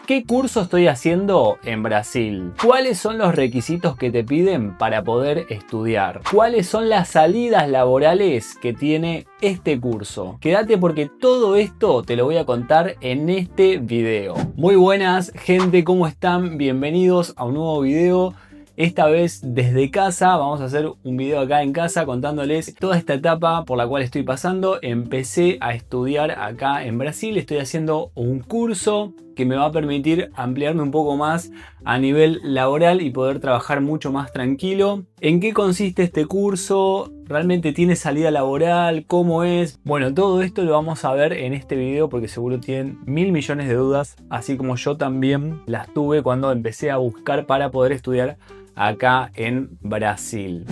¿Qué curso estoy haciendo en Brasil? ¿Cuáles son los requisitos que te piden para poder estudiar? ¿Cuáles son las salidas laborales que tiene este curso? Quédate porque todo esto te lo voy a contar en este video. Muy buenas gente, ¿cómo están? Bienvenidos a un nuevo video. Esta vez desde casa, vamos a hacer un video acá en casa contándoles toda esta etapa por la cual estoy pasando. Empecé a estudiar acá en Brasil, estoy haciendo un curso que me va a permitir ampliarme un poco más a nivel laboral y poder trabajar mucho más tranquilo. ¿En qué consiste este curso? ¿Realmente tiene salida laboral? ¿Cómo es? Bueno, todo esto lo vamos a ver en este video porque seguro tienen mil millones de dudas, así como yo también las tuve cuando empecé a buscar para poder estudiar acá en Brasil.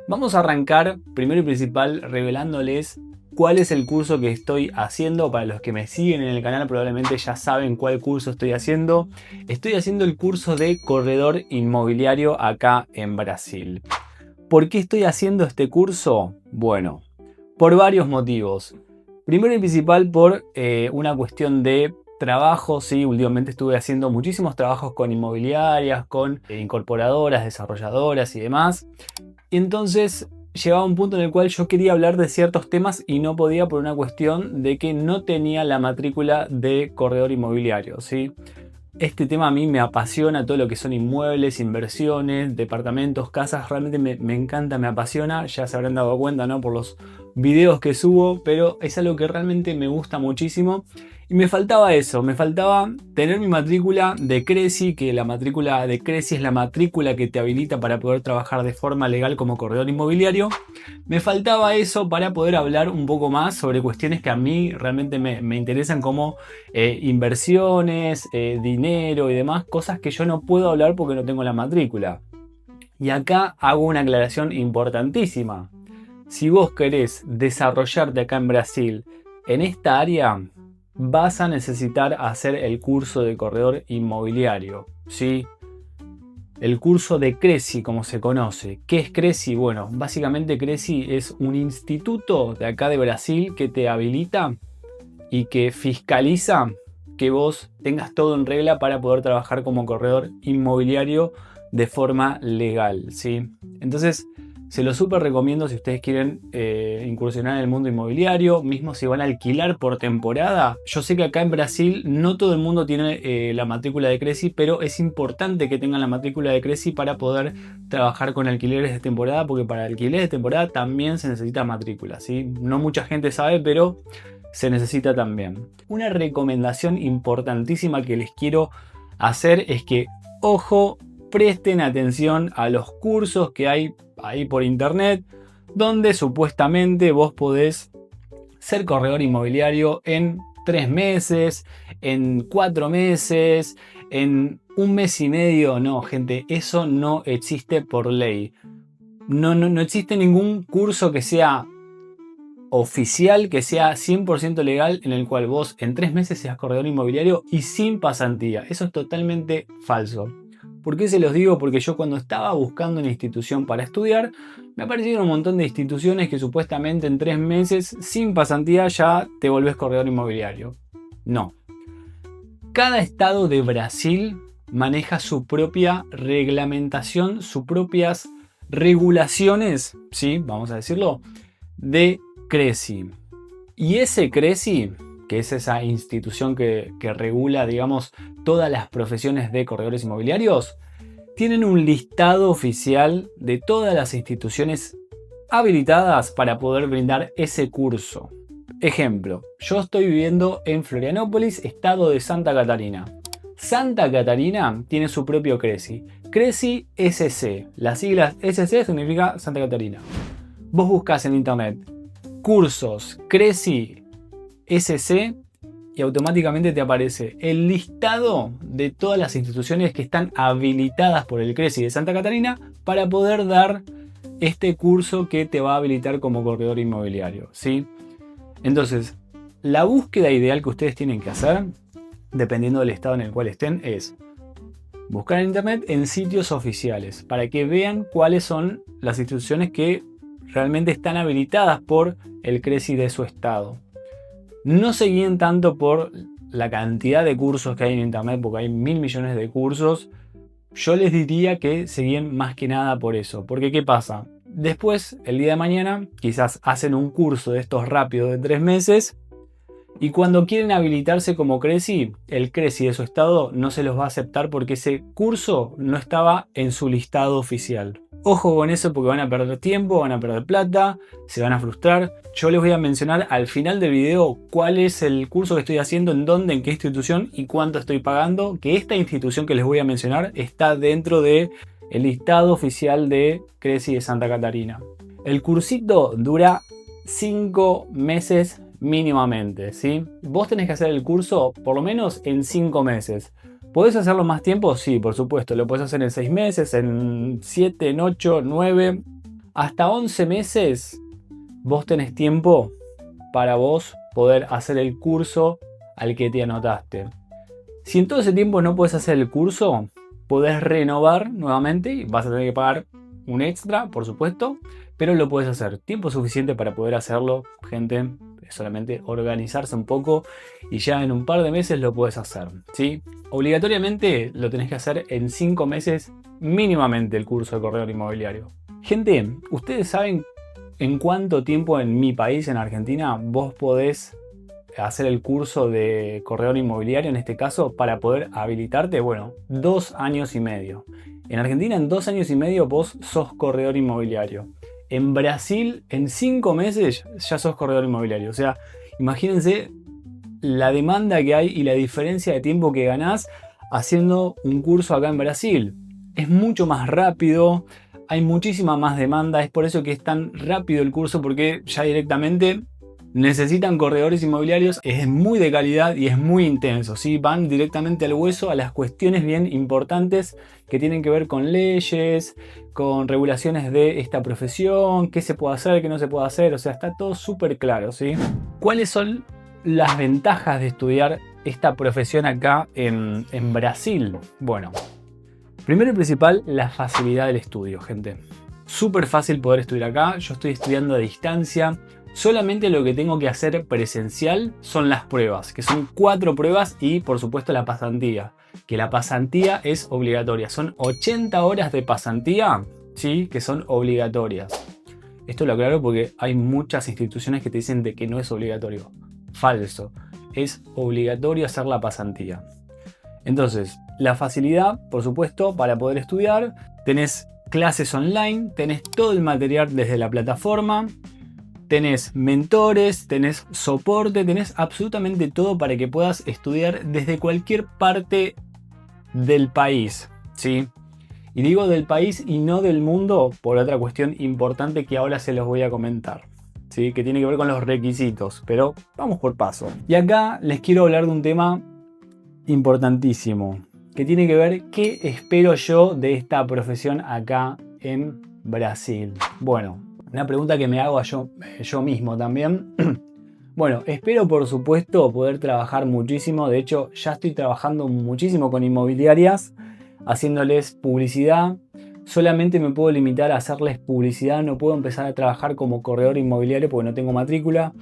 Vamos a arrancar primero y principal revelándoles cuál es el curso que estoy haciendo. Para los que me siguen en el canal probablemente ya saben cuál curso estoy haciendo. Estoy haciendo el curso de corredor inmobiliario acá en Brasil. ¿Por qué estoy haciendo este curso? Bueno, por varios motivos. Primero y principal por una cuestión de trabajo, sí, últimamente estuve haciendo muchísimos trabajos con inmobiliarias, con incorporadoras, desarrolladoras y demás. Y entonces llegaba un punto en el cual yo quería hablar de ciertos temas y no podía por una cuestión de que no tenía la matrícula de corredor inmobiliario, ¿sí? Este tema a mí me apasiona, todo lo que son inmuebles, inversiones, departamentos, casas, realmente me encanta, me apasiona. Ya se habrán dado cuenta, ¿no? Por los videos que subo, pero es algo que realmente me gusta muchísimo. Y me faltaba eso, me faltaba tener mi matrícula de Cresi, que la matrícula de Cresi es la matrícula que te habilita para poder trabajar de forma legal como corredor inmobiliario. Me faltaba eso para poder hablar un poco más sobre cuestiones que a mí realmente me interesan, como inversiones, dinero y demás, cosas que yo no puedo hablar porque no tengo la matrícula. Y acá hago una aclaración importantísima. Si vos querés desarrollarte acá en Brasil en esta área, vas a necesitar hacer el curso de corredor inmobiliario, ¿sí? El curso de Cresi, como se conoce. ¿Qué es Cresi? Bueno, básicamente Cresi es un instituto de acá de Brasil que te habilita y que fiscaliza que vos tengas todo en regla para poder trabajar como corredor inmobiliario de forma legal, ¿sí? Entonces, se lo súper recomiendo si ustedes quieren incursionar en el mundo inmobiliario, mismo si van a alquilar por temporada. Yo sé que acá en Brasil no todo el mundo tiene la matrícula de Cresi, pero es importante que tengan la matrícula de Cresi para poder trabajar con alquileres de temporada, porque para alquileres de temporada también se necesita matrícula, ¿sí? No mucha gente sabe, pero se necesita también. Una recomendación importantísima que les quiero hacer es que, ojo, presten atención a los cursos que hay ahí por internet, donde supuestamente vos podés ser corredor inmobiliario en 3 meses, en 4 meses, en un mes y medio. No, gente, eso no existe por ley. No existe ningún curso que sea oficial, que sea 100% legal, en el cual vos en 3 meses seas corredor inmobiliario y sin pasantía. Eso es totalmente falso. ¿Por qué se los digo? Porque yo cuando estaba buscando una institución para estudiar, me aparecieron un montón de instituciones que supuestamente en 3 meses sin pasantía ya te volvés corredor inmobiliario. No. Cada estado de Brasil maneja su propia reglamentación, sus propias regulaciones, ¿sí? Vamos a decirlo, de Cresi. Y ese Cresi, que es esa institución que regula, digamos, todas las profesiones de corredores inmobiliarios, tienen un listado oficial de todas las instituciones habilitadas para poder brindar ese curso. Ejemplo, yo estoy viviendo en Florianópolis, estado de Santa Catarina. Santa Catarina tiene su propio Cresi. Cresi SC. Las siglas SC significa Santa Catarina. Vos buscas en internet cursos Cresi SC y automáticamente te aparece el listado de todas las instituciones que están habilitadas por el Cresi de Santa Catarina para poder dar este curso que te va a habilitar como corredor inmobiliario, ¿sí? Entonces, la búsqueda ideal que ustedes tienen que hacer, dependiendo del estado en el cual estén, es buscar en internet en sitios oficiales para que vean cuáles son las instituciones que realmente están habilitadas por el Cresi de su estado. No se guíen tanto por la cantidad de cursos que hay en internet, porque hay 1000 millones de cursos, yo les diría que se guíen más que nada por eso. Porque ¿qué pasa? Después, el día de mañana, quizás hacen un curso de estos rápidos de 3 meses y cuando quieren habilitarse como Creci, el Creci de su estado no se los va a aceptar porque ese curso no estaba en su listado oficial. Ojo con eso porque van a perder tiempo, van a perder plata, se van a frustrar. Yo les voy a mencionar al final del video cuál es el curso que estoy haciendo, en dónde, en qué institución y cuánto estoy pagando. Que esta institución que les voy a mencionar está dentro del listado oficial de Creci de Santa Catarina. El cursito dura 5 meses mínimamente, ¿sí? Vos tenés que hacer el curso por lo menos en 5 meses. ¿Podés hacerlo más tiempo? Sí, por supuesto. Lo podés hacer en 6 meses, en 7, en 8, 9, hasta 11 meses. Vos tenés tiempo para vos poder hacer el curso al que te anotaste. Si en todo ese tiempo no podés hacer el curso, podés renovar nuevamente y vas a tener que pagar un extra, por supuesto, pero lo podés hacer. Tiempo suficiente para poder hacerlo, gente. Es solamente organizarse un poco y ya en un par de meses lo puedes hacer, ¿sí? Obligatoriamente lo tenés que hacer en 5 meses mínimamente el curso de corredor inmobiliario. Gente, ¿ustedes saben en cuánto tiempo en mi país, en Argentina, vos podés hacer el curso de corredor inmobiliario, en este caso, para poder habilitarte? Bueno, 2 años y medio. En Argentina, en 2 años y medio, vos sos corredor inmobiliario. En Brasil, en 5 meses, ya sos corredor inmobiliario. O sea, imagínense la demanda que hay y la diferencia de tiempo que ganás haciendo un curso acá en Brasil. Es mucho más rápido, hay muchísima más demanda. Es por eso que es tan rápido el curso, porque ya directamente necesitan corredores inmobiliarios, es muy de calidad y es muy intenso, ¿sí? Van directamente al hueso, a las cuestiones bien importantes que tienen que ver con leyes, con regulaciones de esta profesión, qué se puede hacer, qué no se puede hacer, o sea, está todo súper claro, ¿sí? ¿Cuáles son las ventajas de estudiar esta profesión acá en Brasil? Bueno, primero y principal, la facilidad del estudio, gente. Súper fácil poder estudiar acá, yo estoy estudiando a distancia. Solamente lo que tengo que hacer presencial son las pruebas, que son 4 pruebas y por supuesto la pasantía, que la pasantía es obligatoria. Son 80 horas de pasantía, ¿sí? Que son obligatorias. Esto lo aclaro porque hay muchas instituciones que te dicen de que no es obligatorio. Falso. Es obligatorio hacer la pasantía. Entonces, la facilidad, por supuesto, para poder estudiar. Tenés clases online, tenés todo el material desde la plataforma. Tenés mentores, tenés soporte, tenés absolutamente todo para que puedas estudiar desde cualquier parte del país, ¿sí? Y digo del país y no del mundo por otra cuestión importante que ahora se los voy a comentar, ¿sí? Que tiene que ver con los requisitos, pero vamos por paso. Y acá les quiero hablar de un tema importantísimo, que tiene que ver qué espero yo de esta profesión acá en Brasil. Bueno, una pregunta que me hago yo mismo también. Bueno, espero por supuesto poder trabajar muchísimo. De hecho, ya estoy trabajando muchísimo con inmobiliarias, haciéndoles publicidad. Solamente me puedo limitar a hacerles publicidad. No puedo empezar a trabajar como corredor inmobiliario porque no tengo matrícula.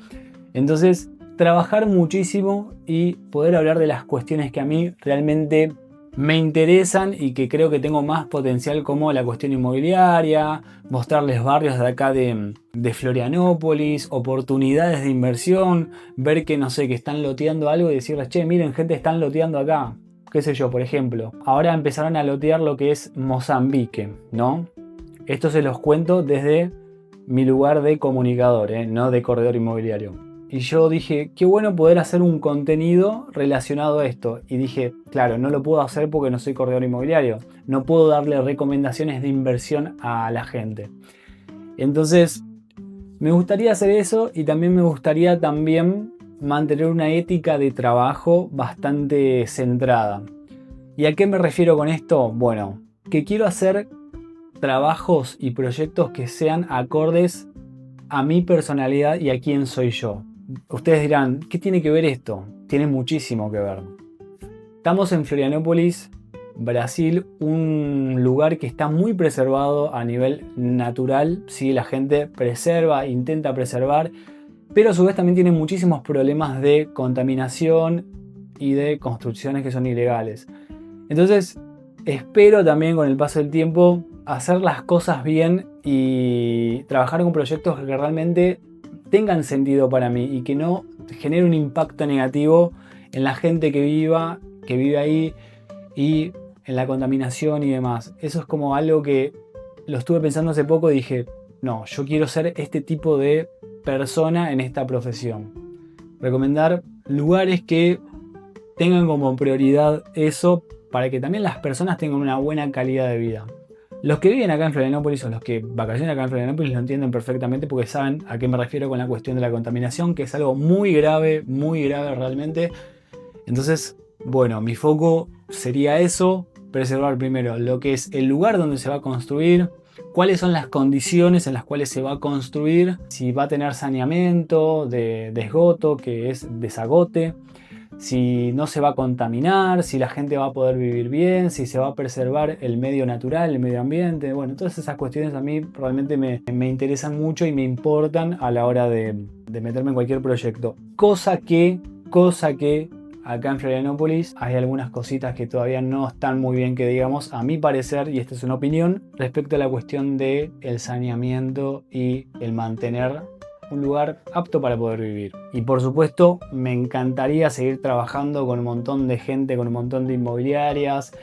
Entonces, trabajar muchísimo y poder hablar de las cuestiones que a mí realmente me interesan y que creo que tengo más potencial, como la cuestión inmobiliaria, mostrarles barrios de acá de Florianópolis, oportunidades de inversión, ver que no sé, que están loteando algo y decirles, che, miren gente, están loteando acá, qué sé yo, por ejemplo. Ahora empezaron a lotear lo que es Mozambique, ¿no? Esto se los cuento desde mi lugar de comunicador, no de corredor inmobiliario. Y yo dije, qué bueno poder hacer un contenido relacionado a esto. Y dije, claro, no lo puedo hacer porque no soy corredor inmobiliario. No puedo darle recomendaciones de inversión a la gente. Entonces, me gustaría hacer eso y también me gustaría mantener una ética de trabajo bastante centrada. ¿Y a qué me refiero con esto? Bueno, que quiero hacer trabajos y proyectos que sean acordes a mi personalidad y a quién soy yo. Ustedes dirán, ¿qué tiene que ver esto? Tiene muchísimo que ver. Estamos en Florianópolis, Brasil, un lugar que está muy preservado a nivel natural. Sí, la gente preserva, intenta preservar, pero a su vez también tiene muchísimos problemas de contaminación y de construcciones que son ilegales. Entonces, espero también con el paso del tiempo hacer las cosas bien y trabajar con proyectos que realmente tengan sentido para mí y que no genere un impacto negativo en la gente que vive ahí y en la contaminación y demás. Eso es como algo que lo estuve pensando hace poco y dije, no, yo quiero ser este tipo de persona en esta profesión. Recomendar lugares que tengan como prioridad eso para que también las personas tengan una buena calidad de vida. Los que viven acá en Florianópolis o los que vacacionan acá en Florianópolis lo entienden perfectamente porque saben a qué me refiero con la cuestión de la contaminación, que es algo muy grave realmente. Entonces, bueno, mi foco sería eso, preservar primero lo que es el lugar donde se va a construir, cuáles son las condiciones en las cuales se va a construir, si va a tener saneamiento de esgoto, que es desagote, si no se va a contaminar, si la gente va a poder vivir bien, si se va a preservar el medio natural, el medio ambiente. Bueno, todas esas cuestiones a mí realmente me interesan mucho y me importan a la hora de meterme en cualquier proyecto. Cosa que acá en Florianópolis hay algunas cositas que todavía no están muy bien, que digamos, a mi parecer, y esta es una opinión, respecto a la cuestión del saneamiento y el mantener un lugar apto para poder vivir. Y por supuesto, me encantaría seguir trabajando con un montón de gente, con un montón de inmobiliarias,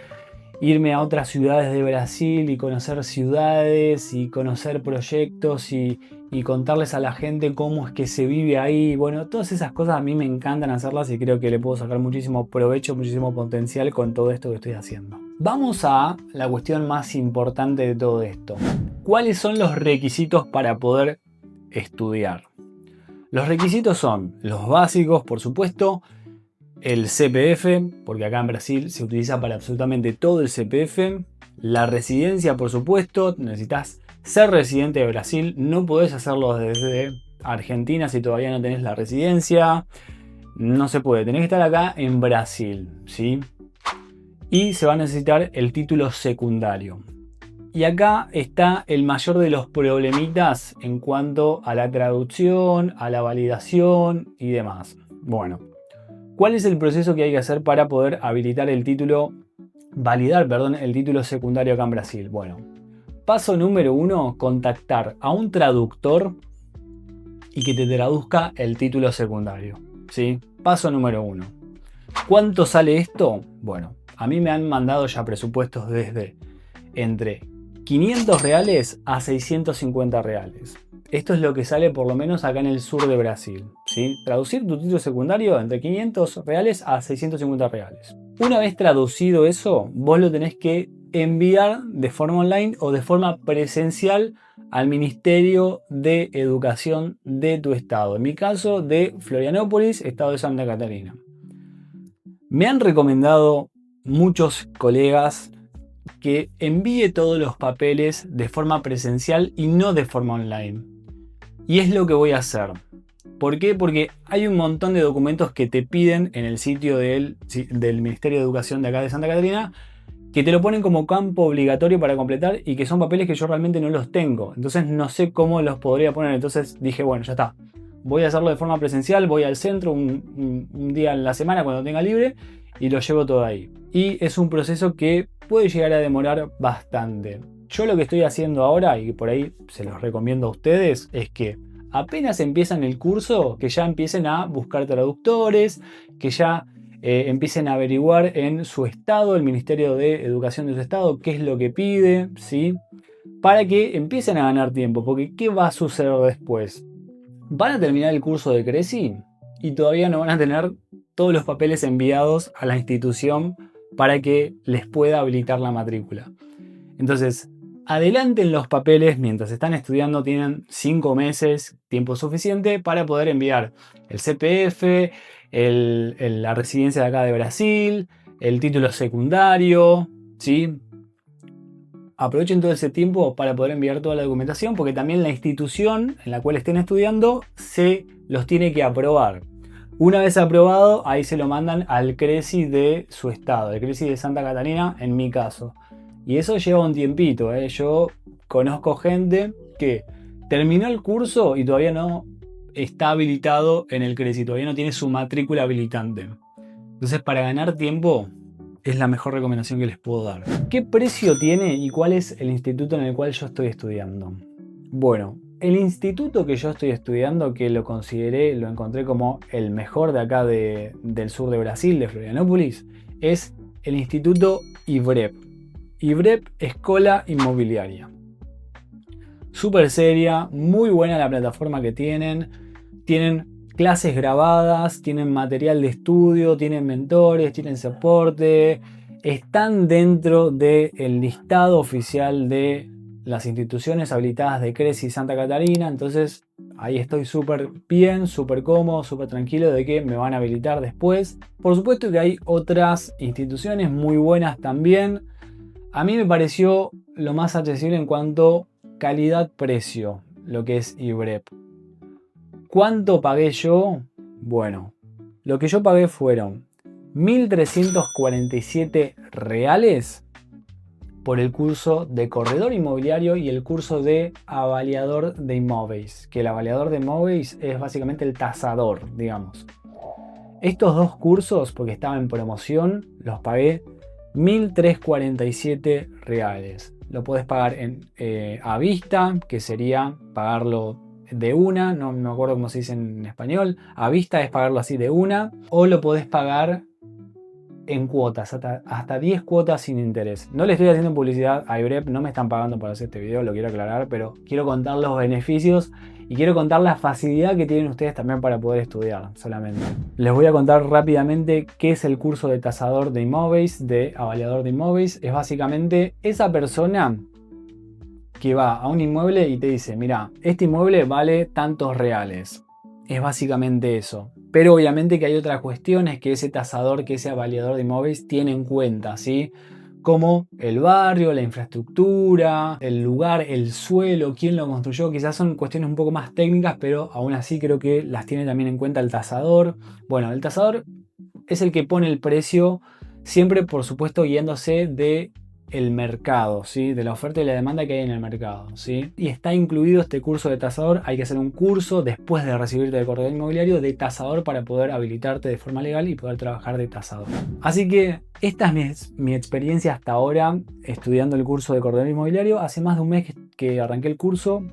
irme a otras ciudades de Brasil y conocer ciudades y conocer proyectos y contarles a la gente cómo es que se vive ahí. Bueno, todas esas cosas a mí me encantan hacerlas y creo que le puedo sacar muchísimo provecho, muchísimo potencial con todo esto que estoy haciendo. Vamos a la cuestión más importante de todo esto. ¿Cuáles son los requisitos para poder estudiar? Los requisitos son los básicos, por supuesto, el CPF, porque acá en Brasil se utiliza para absolutamente todo el CPF, la residencia, por supuesto, necesitas ser residente de Brasil, no podés hacerlo desde Argentina si todavía no tenés la residencia, no se puede, tenés que estar acá en Brasil, ¿sí? Y se va a necesitar el título secundario. Y acá está el mayor de los problemitas en cuanto a la traducción, a la validación y demás. Bueno, ¿cuál es el proceso que hay que hacer para poder habilitar el título, validar, perdón, el título secundario acá en Brasil? Bueno, paso número 1, contactar a un traductor y que te traduzca el título secundario, ¿sí? Paso número 1. ¿Cuánto sale esto? Bueno, a mí me han mandado ya presupuestos desde entre 500 reales a 650 reales. Esto es lo que sale por lo menos acá en el sur de Brasil, ¿sí? Traducir tu título secundario entre 500 reales a 650 reales. Una vez traducido eso, vos lo tenés que enviar de forma online o de forma presencial al Ministerio de Educación de tu estado. En mi caso, de Florianópolis, estado de Santa Catarina. Me han recomendado muchos colegas que envíe todos los papeles de forma presencial y no de forma online. Y es lo que voy a hacer. ¿Por qué? Porque hay un montón de documentos que te piden en el sitio del Ministerio de Educación de acá de Santa Catarina, que te lo ponen como campo obligatorio para completar y que son papeles que yo realmente no los tengo. Entonces no sé cómo los podría poner. Entonces dije, bueno, ya está. Voy a hacerlo de forma presencial, voy al centro un día en la semana cuando tenga libre y lo llevo todo ahí. Y es un proceso que puede llegar a demorar bastante. Yo lo que estoy haciendo ahora, y por ahí se los recomiendo a ustedes, es que apenas empiezan el curso, que ya empiecen a buscar traductores, que ya empiecen a averiguar en su estado, el Ministerio de Educación de su estado, qué es lo que pide, ¿sí? Para que empiecen a ganar tiempo, porque ¿qué va a suceder después? Van a terminar el curso de Creci y todavía no van a tener todos los papeles enviados a la institución para que les pueda habilitar la matrícula. Entonces, adelanten los papeles mientras están estudiando, tienen 5 meses, tiempo suficiente para poder enviar el CPF, la residencia de acá de Brasil, el título secundario, ¿sí? Aprovechen todo ese tiempo para poder enviar toda la documentación, porque también la institución en la cual estén estudiando se los tiene que aprobar. Una vez aprobado, ahí se lo mandan al Creci de su estado, el Creci de Santa Catarina en mi caso. Y eso lleva un tiempito, ¿eh? Yo conozco gente que terminó el curso y todavía no está habilitado en el Creci, todavía no tiene su matrícula habilitante. Entonces, para ganar tiempo, es la mejor recomendación que les puedo dar. ¿Qué precio tiene y cuál es el instituto en el cual yo estoy estudiando? Bueno, el instituto que yo estoy estudiando, que lo encontré como el mejor de acá del sur de Brasil, de Florianópolis, es el Instituto IBREP. IBREP Escola Inmobiliaria. Súper seria, muy buena la plataforma que tienen. Tienen clases grabadas, tienen material de estudio, tienen mentores, tienen soporte. Están dentro del listado oficial de las instituciones habilitadas de CRECI Santa Catarina. Entonces ahí estoy súper bien, súper cómodo, súper tranquilo de que me van a habilitar después. Por supuesto que hay otras instituciones muy buenas también. A mí me pareció lo más accesible en cuanto calidad-precio, lo que es IBREP. ¿Cuánto pagué yo? Bueno, lo que yo pagué fueron 1.347 reales por el curso de corredor inmobiliario y el curso de avaliador de inmóviles, que el avaliador de inmóviles es básicamente el tasador, digamos. Estos dos cursos, porque estaban en promoción, los pagué 1.347 reales. Lo podés pagar a vista, que sería pagarlo de una, no me acuerdo cómo se dice en español. A vista es pagarlo así de una, o lo podés pagar en cuotas, hasta 10 cuotas sin interés. No le estoy haciendo publicidad a IBREP, no me están pagando para hacer este video, lo quiero aclarar, pero quiero contar los beneficios y quiero contar la facilidad que tienen ustedes también para poder estudiar solamente. Les voy a contar rápidamente qué es el curso de tasador de inmóviles, de avaliador de inmóviles. Es básicamente esa persona que va a un inmueble y te dice, mira, este inmueble vale tantos reales. Es básicamente eso. Pero obviamente que hay otras cuestiones que ese tasador, que ese avaliador de inmóviles tiene en cuenta, ¿sí? Como el barrio, la infraestructura, el lugar, el suelo, quién lo construyó. Quizás son cuestiones un poco más técnicas, pero aún así creo que las tiene también en cuenta el tasador. Bueno, el tasador es el que pone el precio, siempre por supuesto guiándose de el mercado, ¿sí? De la oferta y la demanda que hay en el mercado, ¿sí? Y está incluido este curso de tasador. Hay que hacer un curso después de recibirte de corredor inmobiliario de tasador para poder habilitarte de forma legal y poder trabajar de tasador. Así que esta es mi experiencia hasta ahora estudiando el curso de corredor inmobiliario. Hace más de un mes que arranqué el curso.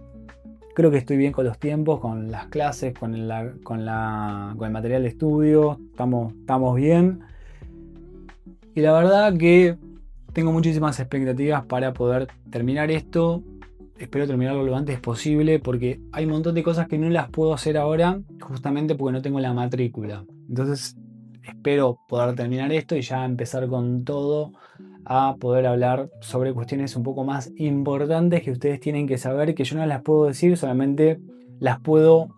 Creo que estoy bien con los tiempos, con las clases, con el material de estudio. Estamos bien. Y la verdad que tengo muchísimas expectativas para poder terminar esto. Espero terminarlo lo antes posible porque hay un montón de cosas que no las puedo hacer ahora justamente porque no tengo la matrícula. Entonces espero poder terminar esto y ya empezar con todo a poder hablar sobre cuestiones un poco más importantes que ustedes tienen que saber, que yo no las puedo decir, solamente las puedo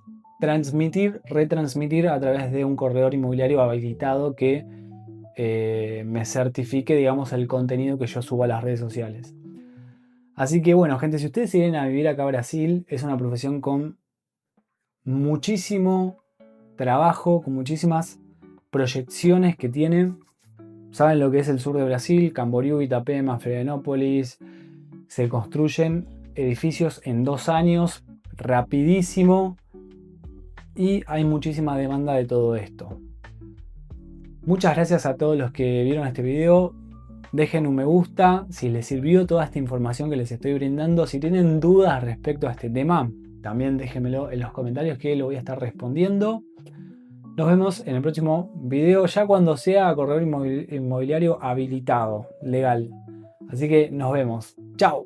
retransmitir a través de un corredor inmobiliario habilitado que me certifique, digamos, el contenido que yo subo a las redes sociales. Así que bueno, gente, si ustedes se vienen a vivir acá a Brasil, es una profesión con muchísimo trabajo, con muchísimas proyecciones que tiene. Saben lo que es el sur de Brasil, Camboriú, Itapema, Florianópolis. Se construyen edificios en 2 años, rapidísimo, y hay muchísima demanda de todo esto. Muchas gracias a todos los que vieron este video. Dejen un me gusta si les sirvió toda esta información que les estoy brindando. Si tienen dudas respecto a este tema, también déjenmelo en los comentarios que lo voy a estar respondiendo. Nos vemos en el próximo video, ya cuando sea corredor inmobiliario habilitado, legal. Así que nos vemos. ¡Chao!